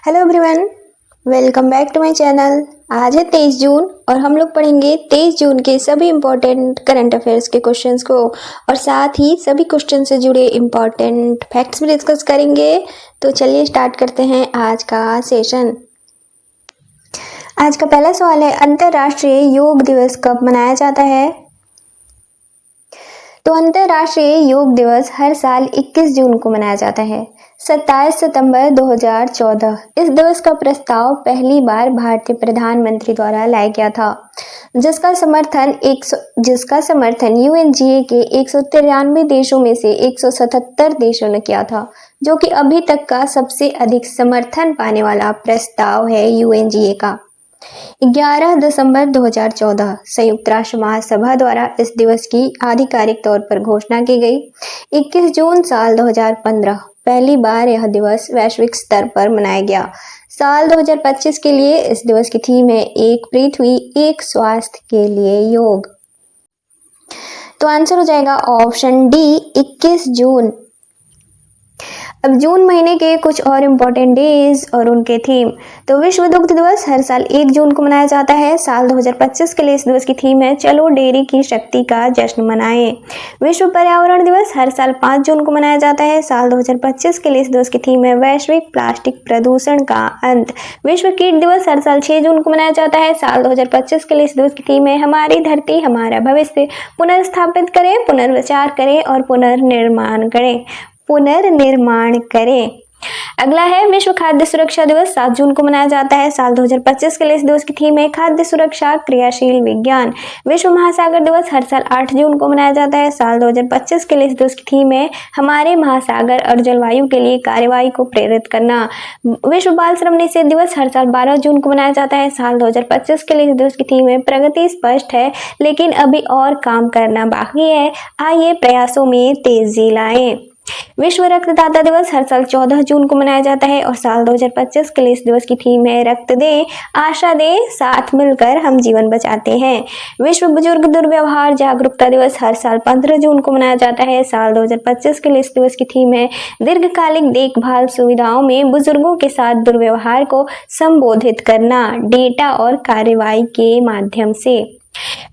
Hello everyone, welcome back to my channel. आज है 23 जून और हम लोग पढ़ेंगे 23 जून के सभी इम्पोर्टेंट करंट अफेयर्स के क्वेश्चंस को और साथ ही सभी क्वेश्चन से जुड़े इम्पोर्टेंट फैक्ट्स भी डिस्कस करेंगे। तो चलिए स्टार्ट करते हैं आज का सेशन। आज का पहला सवाल है, अंतर्राष्ट्रीय योग दिवस कब मनाया जाता है? तो अंतर्राष्ट्रीय योग दिवस हर साल 21 जून को मनाया जाता है। 27 सितंबर 2014 इस दिवस का प्रस्ताव पहली बार भारतीय प्रधानमंत्री द्वारा लाया गया था, जिसका समर्थन यूएनजीए के 193 देशों में से 177 देशों ने किया था, जो कि अभी तक का सबसे अधिक समर्थन पाने वाला प्रस्ताव है यूएनजीए का। 11 दिसंबर 2014 संयुक्त राष्ट्र महासभा द्वारा इस दिवस की आधिकारिक तौर पर घोषणा की गई। 21 जून साल 2015 पहली बार यह दिवस वैश्विक स्तर पर मनाया गया। साल 2025 के लिए इस दिवस की थीम है एक पृथ्वी एक स्वास्थ्य के लिए योग। तो आंसर हो जाएगा ऑप्शन डी 21 जून। अब जून महीने के कुछ और इम्पोर्टेंट डेज और उनके थीम। तो विश्व दुग्ध दिवस हर साल 1 जून को मनाया जाता है। साल 2025 के लिए इस दिवस की थीम है चलो डेयरी की शक्ति का जश्न मनाएं। विश्व पर्यावरण दिवस हर साल 5 जून को मनाया जाता है। साल 2025 के लिए इस दिवस की थीम है वैश्विक प्लास्टिक प्रदूषण का अंत। विश्व कीट दिवस हर साल 6 जून को मनाया जाता है। साल 2025 के लिए इस दिवस की थीम है हमारी धरती हमारा भविष्य, पुनर्स्थापित करें, पुनर्विचार करें और पुनर्निर्माण करें। अगला है विश्व खाद्य सुरक्षा दिवस 7 जून को मनाया जाता है। साल 2025 के लिए इस दिवस की थीम है खाद्य सुरक्षा क्रियाशील विज्ञान। विश्व महासागर दिवस हर साल 8 जून को मनाया जाता है। साल 2025 के लिए इस दिवस की थीम है हमारे महासागर और जलवायु के लिए कार्यवाही को प्रेरित करना। विश्व बाल श्रम निषेध दिवस हर साल 12 जून को मनाया जाता है। साल 2025 के लिए इस दिवस की थीम है प्रगति स्पष्ट है लेकिन अभी और काम करना बाकी है, आइए प्रयासों में तेजी लाएं। विश्व रक्तदाता दिवस हर साल 14 जून को मनाया जाता है और साल 2025 के लिए इस दिवस की थीम है रक्त दें आशा दें साथ मिलकर हम जीवन बचाते हैं। विश्व बुजुर्ग दुर्व्यवहार जागरूकता दिवस हर साल 15 जून को मनाया जाता है। साल 2025 के लिए इस दिवस की थीम है दीर्घकालिक देखभाल सुविधाओं में बुजुर्गों के साथ दुर्व्यवहार को संबोधित करना डेटा और कार्रवाई के माध्यम से।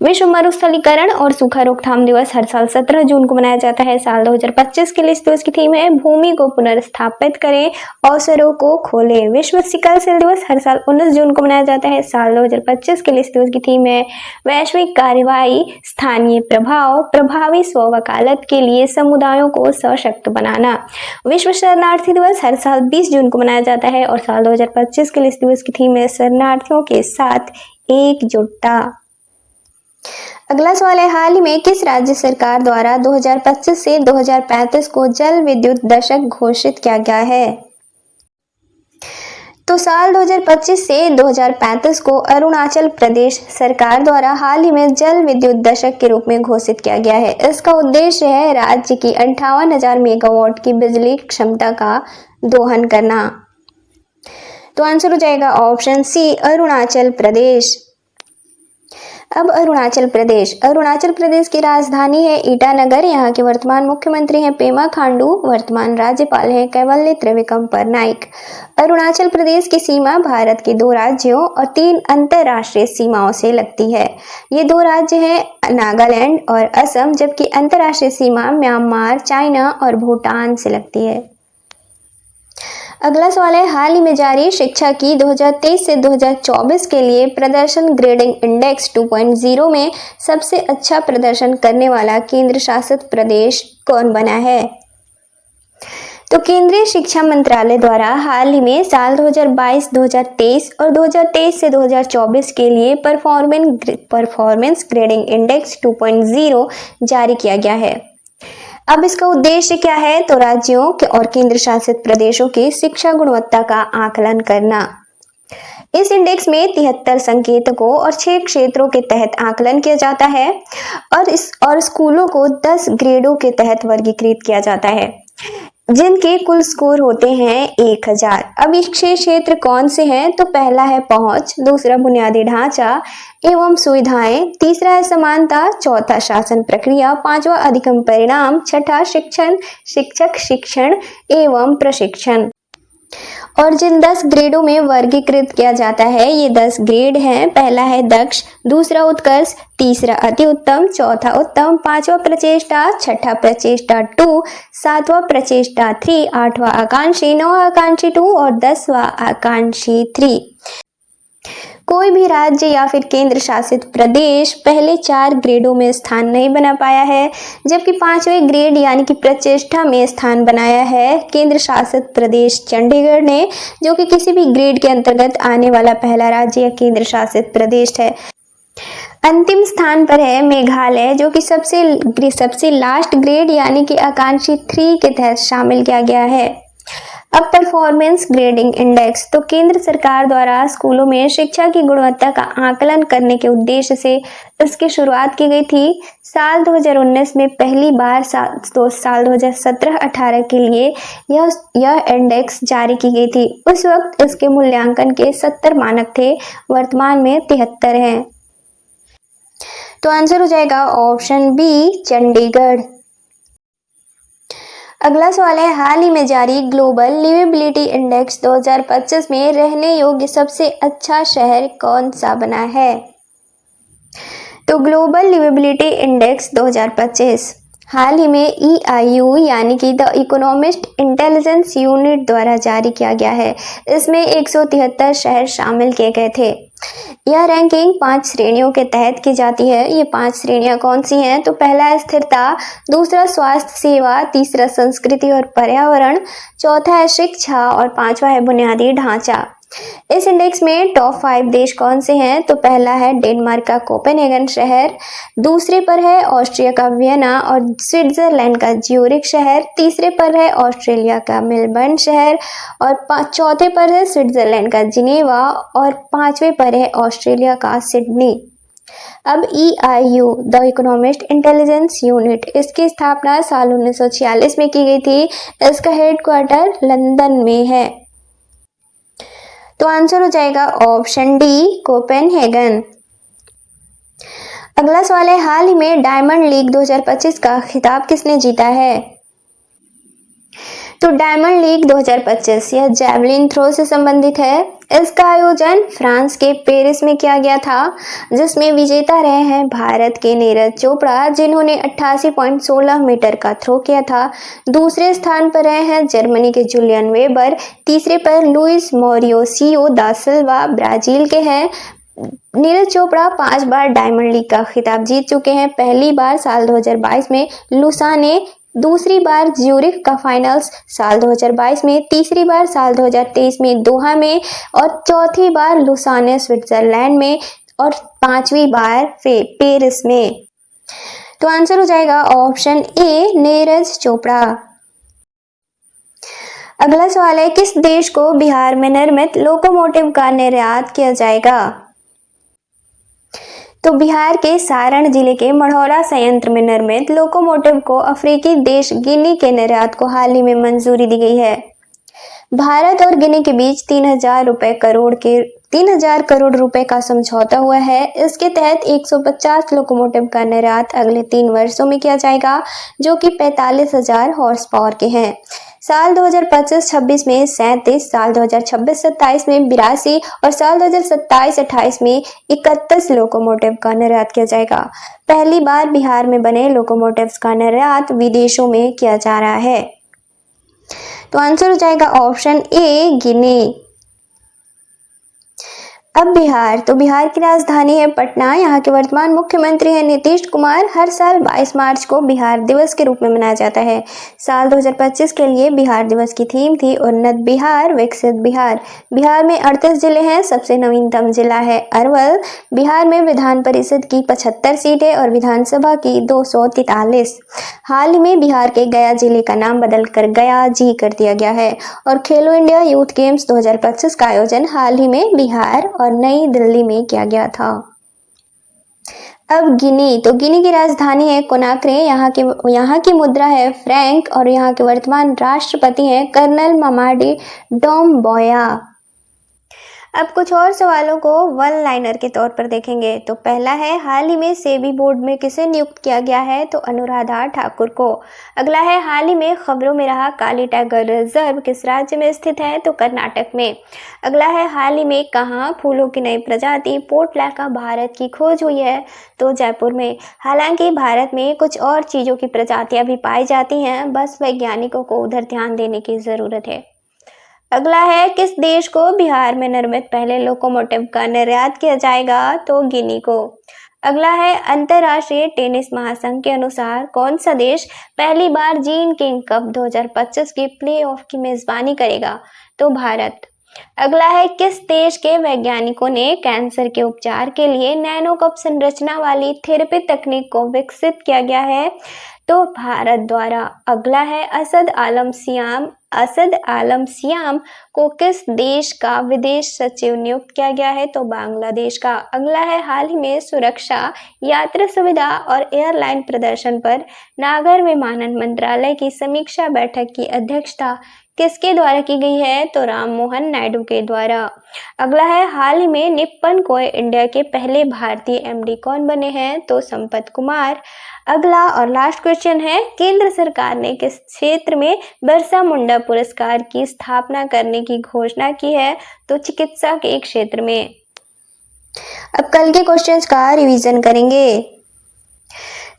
विश्व मरुस्थलीकरण और सूखा रोकथाम दिवस हर साल 17 जून को मनाया जाता है। साल 2025 के लिए इस दिवस की थीम है भूमि को पुनर्स्थापित करें अवसरों को खोलें। विश्व सिकल सेल दिवस हर साल 19 जून को मनाया जाता है। साल 2025 के लिए इस दिवस की थीम है वैश्विक कार्रवाई स्थानीय प्रभाव प्रभावी स्व वकालत के लिए समुदायों को सशक्त बनाना। विश्व शरणार्थी दिवस हर साल 20 जून को मनाया जाता है और साल 2025 के लिए इस दिवस की थीम है शरणार्थियों के साथ एकजुटता। अगला सवाल है, हाल ही में किस राज्य सरकार द्वारा 2025 से 2035 को जल विद्युत दशक घोषित किया गया है? तो साल 2025 से 2035 को अरुणाचल प्रदेश सरकार द्वारा हाल ही में जल विद्युत दशक के रूप में घोषित किया गया है। इसका उद्देश्य है राज्य की 58,000 मेगावाट की बिजली क्षमता का दोहन करना। तो आंसर हो जाएगा ऑप्शन सी अरुणाचल प्रदेश। अब अरुणाचल प्रदेश की राजधानी है ईटानगर। यहाँ के वर्तमान मुख्यमंत्री हैं पेमा खांडू, वर्तमान राज्यपाल हैं कैवल्य त्रिविक्रम परनाइक। अरुणाचल प्रदेश की सीमा भारत के 2 राज्यों और 3 अंतर्राष्ट्रीय सीमाओं से लगती है। ये 2 राज्य हैं नागालैंड और असम, जबकि अंतर्राष्ट्रीय सीमा म्यांमार, चाइना और भूटान से लगती है। अगला सवाल है, हाल ही में जारी शिक्षा की 2023 से 2024 के लिए प्रदर्शन ग्रेडिंग इंडेक्स 2.0 में सबसे अच्छा प्रदर्शन करने वाला केंद्र शासित प्रदेश कौन बना है? तो केंद्रीय शिक्षा मंत्रालय द्वारा हाल ही में साल 2022-2023 और 2023 से 2024 के लिए परफॉर्मेंस ग्रेडिंग इंडेक्स 2.0 जारी किया गया है। अब इसका उद्देश्य क्या है? तो राज्यों के और केंद्र शासित प्रदेशों की शिक्षा गुणवत्ता का आकलन करना। इस इंडेक्स में 73 संकेतकों और 6 क्षेत्रों के तहत आकलन किया जाता है और स्कूलों को 10 ग्रेडों के तहत वर्गीकृत किया जाता है, जिनके कुल स्कोर होते हैं 1000। अब ये 6 क्षेत्र कौन से हैं? तो पहला है पहुंच, दूसरा बुनियादी ढांचा एवं सुविधाएं, तीसरा है समानता, चौथा शासन प्रक्रिया, पांचवा अधिगम परिणाम, छठा शिक्षण शिक्षक शिक्षण एवं प्रशिक्षण और जिन 10 ग्रेडों में वर्गीकृत किया जाता है, ये 10 ग्रेड हैं। पहला है दक्ष, दूसरा उत्कर्ष, तीसरा अति उत्तम, चौथा उत्तम, पांचवा प्रचेष्टा, छठा प्रचेष्टा 2, सातवां प्रचेष्टा 3, आठवां आकांक्षी, नौवां आकांक्षी 2 और 10वां आकांक्षी 3। कोई भी राज्य या फिर केंद्र शासित प्रदेश पहले 4 ग्रेडों में स्थान नहीं बना पाया है, जबकि 5वें ग्रेड यानी कि प्रचेष्टा में स्थान बनाया है केंद्र शासित प्रदेश चंडीगढ़ ने, जो कि किसी भी ग्रेड के अंतर्गत आने वाला पहला राज्य या केंद्र शासित प्रदेश है। अंतिम स्थान पर है मेघालय, जो कि सबसे लास्ट ग्रेड यानी कि आकांक्षी 3 के तहत शामिल किया गया है। अब परफॉर्मेंस ग्रेडिंग इंडेक्स। तो केंद्र सरकार द्वारा स्कूलों में शिक्षा की गुणवत्ता का आकलन करने के उद्देश्य से इसकी शुरुआत की गई थी। साल 2019 में पहली बार साल 2017-18 के लिए यह इंडेक्स जारी की गई थी। उस वक्त इसके मूल्यांकन के 70 मानक थे, वर्तमान में 73 हैं। तो आंसर हो जाएगा ऑप्शन बी, चंडीगढ़। अगला सवाल है, हाल ही में जारी ग्लोबल लिवेबिलिटी इंडेक्स 2025 में रहने योग्य सबसे अच्छा शहर कौन सा बना है? तो ग्लोबल लिवेबिलिटी इंडेक्स 2025 हाल ही में EIU यानी कि द इकोनॉमिस्ट इंटेलिजेंस यूनिट द्वारा जारी किया गया है। इसमें 173 शहर शामिल किए गए थे। यह रैंकिंग 5 श्रेणियों के तहत की जाती है। ये 5 श्रेणियां कौन सी हैं? तो पहला है स्थिरता, दूसरा स्वास्थ्य सेवा, तीसरा संस्कृति और पर्यावरण, चौथा है शिक्षा और पांचवा है बुनियादी ढांचा। इस इंडेक्स में टॉप 5 देश कौन से हैं? तो पहला है डेनमार्क का कोपेनहेगन शहर, दूसरे पर है ऑस्ट्रिया का वियना और स्विट्जरलैंड का ज्यूरिख शहर, तीसरे पर है ऑस्ट्रेलिया का मेलबर्न शहर और चौथे पर है स्विट्जरलैंड का जिनेवा और पांचवे पर है ऑस्ट्रेलिया का सिडनी। अब EIU the economist intelligence unit, इसकी स्थापना साल 1946 में की गई थी। इसका हेडक्वार्टर लंदन में है। तो आंसर हो जाएगा ऑप्शन डी, कोपेनहेगन। अगला सवाल है, हाल ही में डायमंड लीग 2025 का खिताब किसने जीता है? तो डायमंड लीग 2025 यह जैवलिन थ्रो से संबंधित है। इसका आयोजन फ्रांस के पेरिस में किया गया था, जिसमें विजेता रहे हैं भारत के नीरज चोपड़ा, जिन्होंने 88.16 मीटर का थ्रो किया था। दूसरे स्थान पर रहे हैं जर्मनी के जूलियन वेबर, तीसरे पर लुइस मॉरिसियो दा सिल्वा ब्राजील के हैं। नीरज चोपड़ा 5 बार डायमंड लीग का खिताब जीत चुके हैं। पहली बार साल 2022 में लुसाने, दूसरी बार ज्यूरिख का फाइनल्स साल 2022 में, तीसरी बार साल 2023 में दोहा में और चौथी बार लुसाने स्विट्जरलैंड में और पांचवी बार पेरिस में। तो आंसर हो जाएगा ऑप्शन ए, नीरज चोपड़ा। अगला सवाल है, किस देश को बिहार में निर्मित लोकोमोटिव का निर्यात किया जाएगा? तो बिहार के सारण जिले के मढ़ौरा संयंत्र में निर्मित लोकोमोटिव को अफ्रीकी देश गिनी के निर्यात को हाल ही में मंजूरी दी गई है। भारत और गिनी के बीच 3000 करोड़ रुपए का समझौता हुआ है। इसके तहत 150 लोकोमोटिव का निर्यात अगले 3 वर्षों में किया जाएगा, जो कि 45,000 हॉर्स पावर के हैं। साल 2025-26 में 37, साल 2026-27 में 82 और साल 2027-28 में 31 लोकोमोटिव का निर्यात किया जाएगा। पहली बार बिहार में बने लोकोमोटिव्स का निर्यात विदेशों में किया जा रहा है। तो आंसर हो जाएगा ऑप्शन ए, गिनी। अब बिहार, तो बिहार की राजधानी है पटना। यहाँ के वर्तमान मुख्यमंत्री हैं नीतीश कुमार। हर साल 22 मार्च को बिहार दिवस के रूप में मनाया जाता है। साल 2025 के लिए बिहार दिवस की थीम थी उन्नत बिहार विकसित बिहार। बिहार में 38 जिले हैं। सबसे नवीनतम जिला है अरवल। बिहार में विधान परिषद की 75 सीटें और विधानसभा की 243। हाल ही में बिहार के गया जिले का नाम बदलकर गया जी कर दिया गया है और खेलो इंडिया यूथ गेम्स 2025 का आयोजन हाल ही में बिहार और नई दिल्ली में किया गया था। अब गिनी, तो गिनी की राजधानी है कोनाक्रे। यहाँ की मुद्रा है फ्रैंक और यहाँ के वर्तमान राष्ट्रपति हैं कर्नल मामाडी डोम्बोया। अब कुछ और सवालों को वन लाइनर के तौर पर देखेंगे। तो पहला है, हाल ही में सेबी बोर्ड में किसे नियुक्त किया गया है? तो अनुराधा ठाकुर को। अगला है, हाल ही में खबरों में रहा काली टाइगर रिजर्व किस राज्य में स्थित है? तो कर्नाटक में। अगला है, हाल ही में कहाँ फूलों की नई प्रजाति पोर्टलैका भारत की खोज हुई है? तो जयपुर में। हालांकि भारत में कुछ और चीज़ों की प्रजातियां भी पाई जाती हैं, बस वैज्ञानिकों को उधर ध्यान देने की ज़रूरत है। अगला है, किस देश को बिहार में निर्मित पहले लोकोमोटिव का निर्यात किया जाएगा? तो गिनी को। अगला है, अंतर्राष्ट्रीय टेनिस महासंघ के अनुसार कौन सा देश पहली बार जीन किंग कप 2025 के प्लेऑफ की मेजबानी करेगा? तो भारत। अगला है, किस देश के वैज्ञानिकों ने कैंसर के उपचार के लिए नैनो कप संरचना वाली थेरेपी तकनीक को विकसित किया गया है? तो भारत द्वारा। अगला है, असद आलम सियाम को किस देश का विदेश सचिव नियुक्त किया गया है? तो बांग्लादेश का। अगला है, हाल ही में सुरक्षा, यात्रा सुविधा और एयरलाइन प्रदर्शन पर नागर विमानन मंत्रालय की समीक्षा बैठक की अध्यक्षता किसके द्वारा की गई है? तो राम मोहन नायडू के द्वारा। अगला है, हाल ही में निप्पन कोय इंडिया के पहले भारतीय एमडी कौन बने हैं? तो संपत कुमार। अगला और लास्ट क्वेश्चन है, केंद्र सरकार ने किस क्षेत्र में बिरसा मुंडा पुरस्कार की स्थापना करने की घोषणा की है? तो चिकित्सा के क्षेत्र में। अब कल के क्वेश्चंस का रिवीजन करेंगे।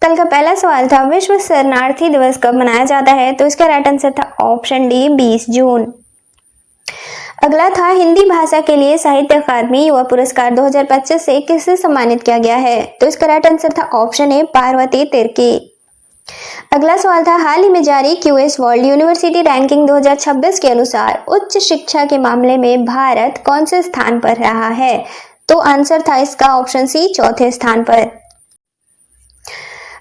कल का पहला सवाल था, विश्व शरणार्थी दिवस कब मनाया जाता है? तो इसका राइट आंसर था ऑप्शन डी 20 जून। अगला था, हिंदी भाषा के लिए साहित्य अकादमी युवा पुरस्कार 2025 से किसे सम्मानित किया गया है? तो इसका राइट आंसर था ऑप्शन ए पार्वती तिर्की। अगला सवाल था, हाल ही में जारी क्यूएस वर्ल्ड यूनिवर्सिटी रैंकिंग 2026 के अनुसार उच्च शिक्षा के मामले में भारत कौन से स्थान पर रहा है? तो आंसर था इसका ऑप्शन सी चौथे स्थान पर।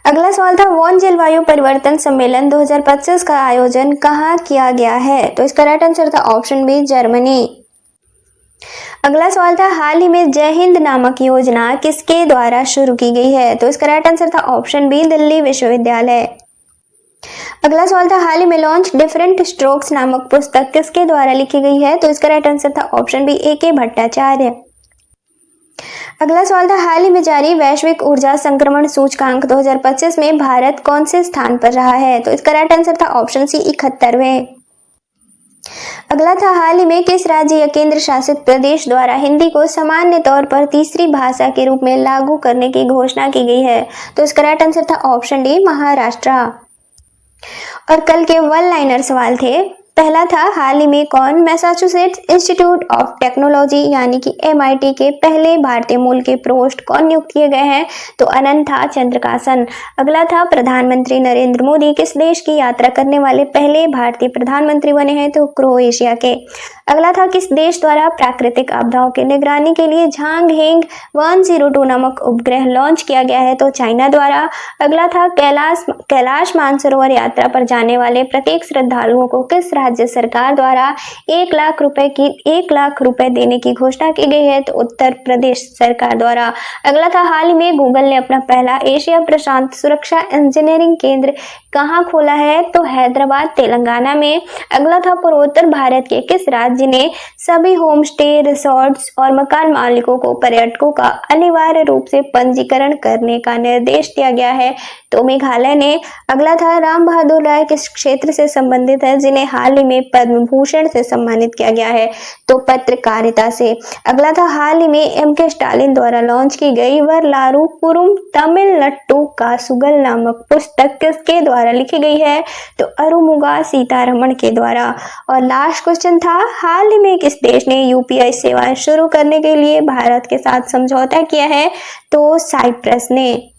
अगला सवाल था, वन जलवायु परिवर्तन सम्मेलन 2025 का आयोजन कहाँ किया गया है? तो इसका राइट आंसर था ऑप्शन बी जर्मनी। अगला सवाल था, हाल ही में जय हिंद नामक योजना किसके द्वारा शुरू की गई है? तो इसका राइट आंसर था ऑप्शन बी दिल्ली विश्वविद्यालय। अगला सवाल था, हाल ही में लॉन्च डिफरेंट स्ट्रोक्स नामक पुस्तक किसके द्वारा लिखी गई है? तो इसका राइट आंसर था ऑप्शन बी ए.के. भट्टाचार्य। अगला सवाल था, हाल ही में जारी वैश्विक ऊर्जा संक्रमण सूचकांक 2025 में भारत कौन से स्थान पर रहा है? तो इसका राइट आंसर था ऑप्शन सी 71वें। अगला था, हाल ही में किस राज्य या केंद्र शासित प्रदेश द्वारा हिंदी को सामान्य तौर पर तीसरी भाषा के रूप में लागू करने की घोषणा की गई है? तो इसका राइट आंसर था ऑप्शन डी महाराष्ट्र। और कल के वन लाइनर सवाल थे। पहला था, हाल ही में कौन मैसाचुसेट्स इंस्टीट्यूट ऑफ टेक्नोलॉजी यानी कि MIT के पहले भारतीय मूल के प्रोस्ट कौन नियुक्त किए गए हैं? तो अनंथा चंद्रकासन। अगला था, प्रधानमंत्री नरेंद्र मोदी किस देश की यात्रा करने वाले पहले भारतीय प्रधानमंत्री बने हैं? तो क्रोएशिया के। अगला था, किस देश द्वारा प्राकृतिक आपदाओं की निगरानी के लिए झांग हेंग 102 नामक उपग्रह लॉन्च किया गया है? तो चाइना द्वारा। अगला था, कैलाश मानसरोवर यात्रा पर जाने वाले प्रत्येक श्रद्धालुओं को किस राज्य सरकार द्वारा 1 लाख रुपए देने की घोषणा की गई है? तो उत्तर प्रदेश सरकार द्वारा। अगला था, हाल ही में गूगल ने अपना पहला एशिया प्रशांत सुरक्षा इंजीनियरिंग केंद्र कहाँ खोला है? तो हैदराबाद तेलंगाना में। अगला था, पूर्वोत्तर भारत के किस राज्य ने सभी होम स्टे रिसोर्ट्स और मकान मालिकों को पर्यटकों का अनिवार्य रूप से पंजीकरण करने का निर्देश दिया गया है? तो मेघालय ने। अगला था, राम बहादुर राय किस क्षेत्र से संबंधित है जिन्हें हाल ही में पद्म भूषण से सम्मानित किया गया है? तो पत्रकारिता से। अगला था, हाल ही में MK स्टालिन द्वारा लॉन्च की गई वरलारू कुरुम तमिलनाडु का सुगल नामक पुस्तक किसके द्वारा लिखी गई है? तो अरुमुगा सीतारमण के द्वारा। और लास्ट क्वेश्चन था, हाल ही में किस देश ने UPI सेवाएं शुरू करने के लिए भारत के साथ समझौता किया है? तो साइप्रस ने।